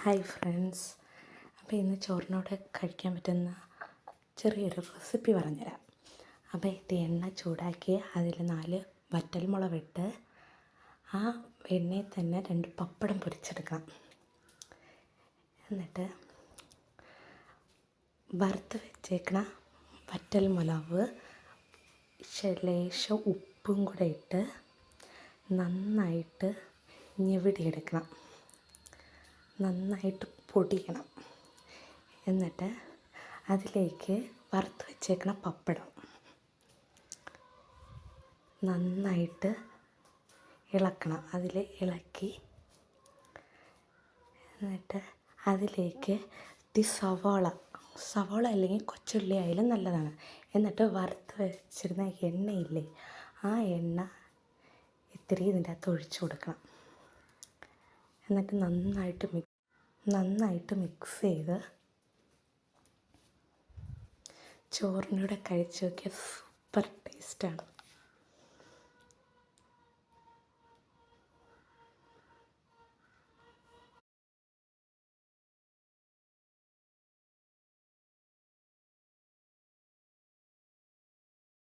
Hi friends. അപ്പോൾ ഇന്ന് ചോറിനോട് കഴിക്കാൻ പറ്റുന്ന ചെറിയൊരു റെസിപ്പി പറഞ്ഞുതരാം. അപ്പോൾ ഇത് എണ്ണ ചൂടാക്കി അതിൽ 4 വറ്റൽമുളകിട്ട് ആ എണ്ണയിൽ തന്നെ 2 പപ്പടം പൊരിച്ചെടുക്കണം. എന്നിട്ട് വറുത്ത് വെച്ചേക്കണ വറ്റൽമുളക് ലേശം ഉപ്പും കൂടെ ഇട്ട് നന്നായിട്ട് ഞെവിടിയെടുക്കണം, നന്നായിട്ട് പൊടിക്കണം. എന്നിട്ട് അതിലേക്ക് വറുത്ത് വെച്ചേക്കണ പപ്പടം നന്നായിട്ട് ഇളക്കണം. അതിൽ ഇളക്കി എന്നിട്ട് അതിലേക്ക് സവാള അല്ലെങ്കിൽ കൊച്ചുള്ളി ആയാലും നല്ലതാണ്. എന്നിട്ട് വറുത്ത് വെച്ചിരുന്ന എണ്ണയില്ലേ, ആ എണ്ണ ഇത്തിരി ഇതിൻ്റെ അകത്ത് ഒഴിച്ചു കൊടുക്കണം. എന്നിട്ട് നന്നായിട്ട് മിക്സ് ചെയ്ത് ചോറിനൂടെ കഴിച്ച് നോക്കിയാൽ സൂപ്പർ ടേസ്റ്റാണ്.